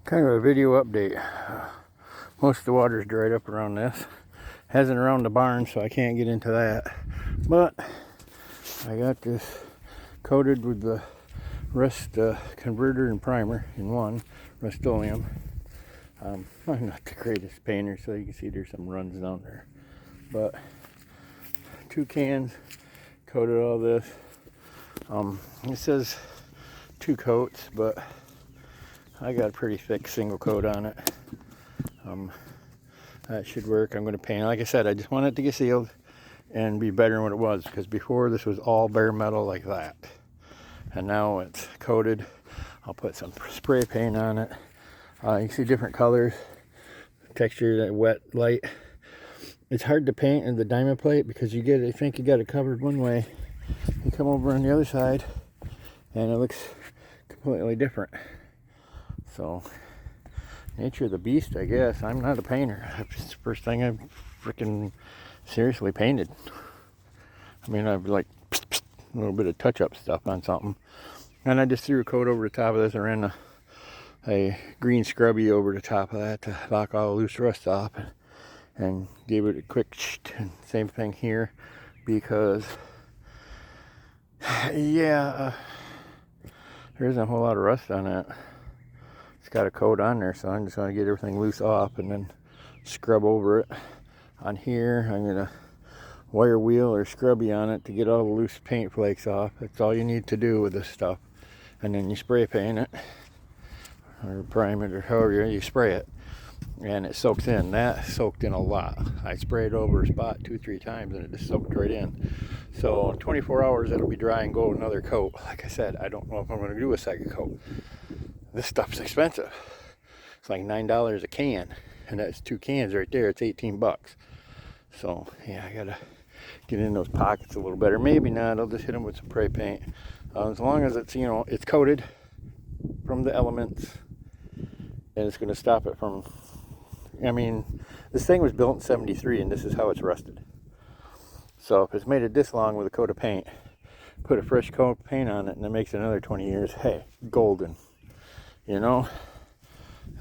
Kind of a video update. Most of the water's dried up around this. Hasn't around the barn, so I can't get into that. But I got this coated with the Rust converter and primer in one, Rust-Oleum. I'm not the greatest painter, so you can see there's some runs down there. But 2 cans, coated all this. It says 2 coats, but I got a pretty thick single coat on it. That should work. I'm going to paint it. Like I said, I just want it to get sealed and be better than what it was, because before this was all bare metal like that, and now it's coated. I'll put some spray paint on it. You can see different colors, texture, that wet, light. It's hard to paint in the diamond plate because you think you got it covered one way. You come over on the other side and it looks completely different. So, nature of the beast, I guess. I'm not a painter. It's the first thing I've freaking seriously painted. I mean, I've like a little bit of touch-up stuff on something. And I just threw a coat over the top of this and ran a green scrubby over the top of that to knock all the loose rust off. And gave it a quick same thing here, because yeah, there isn't a whole lot of rust on it. It's got a coat on there, so I'm just going to get everything loose off and then scrub over it. On here, I'm going to wire wheel or scrubby on it to get all the loose paint flakes off. That's all you need to do with this stuff. And then you spray paint it, or prime it, or however you spray it. And it soaks in. That soaked in a lot. I sprayed over a spot 2-3 times and it just soaked right in. So in 24 hours it'll be dry and go another coat. Like I said, I don't know if I'm going to do a second coat. This stuff's expensive. It's like $9 a can, and that's 2 cans right there. It's 18 bucks. So yeah, I gotta get in those pockets a little better. Maybe not. I'll just hit them with some spray paint. As long as it's, it's coated from the elements, and it's going to stop it from. I mean, this thing was built in '73, and this is how it's rusted. So if it's made it this long with a coat of paint, put a fresh coat of paint on it, and it makes it another 20 years. Hey, golden.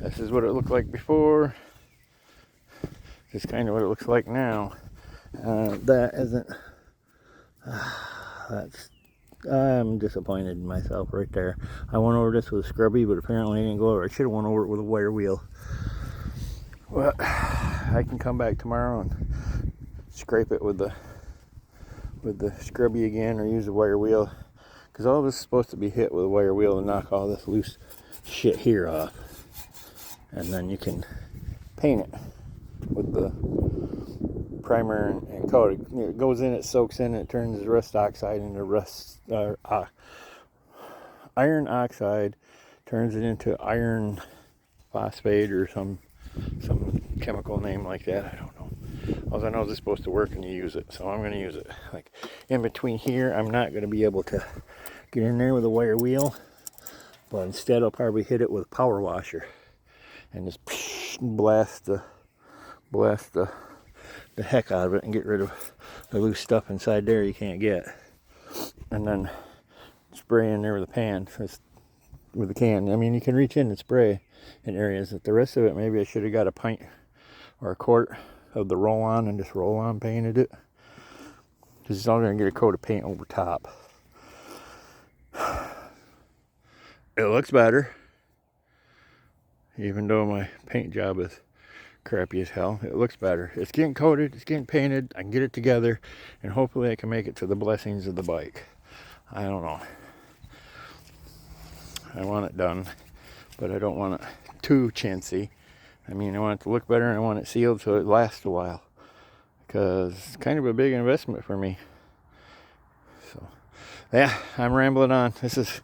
This is what it looked like before. This is kind of what it looks like now. That isn't. I'm disappointed in myself right there. I went over this with a scrubby, but apparently I didn't go over. I should have went over it with a wire wheel. Well, I can come back tomorrow and scrape it with the scrubby again, or use a wire wheel, because all this is supposed to be hit with a wire wheel and knock all this loose shit here off, and then you can paint it with the primer and coat. It goes in, it soaks in, it turns the rust oxide into iron oxide, turns it into iron phosphate or some chemical name like that. I don't know. All I know is it's supposed to work and you use it, so I'm going to use it. Like in between here, I'm not going to be able to get in there with a wire wheel, but instead I'll probably hit it with a power washer and just blast the heck out of it and get rid of the loose stuff inside there you can't get, and then spray in there with a pan, with a can. I mean, you can reach in and spray in areas. That the rest of it, maybe I should have got a pint or a quart of the roll-on and just roll-on painted it, because it's all going to get a coat of paint over top. It looks better, even though my paint job is crappy as hell. It looks better. It's getting coated, it's getting painted. I can get it together, and hopefully I can make it to the blessings of the bike. I don't know. I want it done, but I don't want it too chintzy. I mean, I want it to look better, and I want it sealed so it lasts a while, because it's kind of a big investment for me. So yeah, I'm rambling on. This is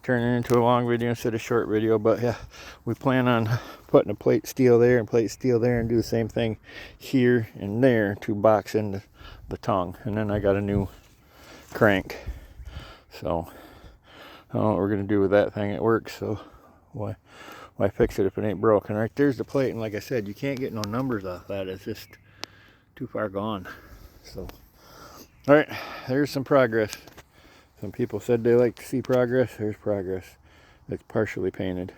turning into a long video instead of a short video, but yeah, we plan on putting a plate steel there and plate steel there, and do the same thing here and there to box in the tongue. And then I got a new crank, so I don't know what we're gonna do with that thing. It works, so why fix it if it ain't broken? Right there's the plate, and like I said, you can't get no numbers off that. It's just too far gone. So all right, there's some progress. Some people said they like to see progress. There's progress. It's partially painted.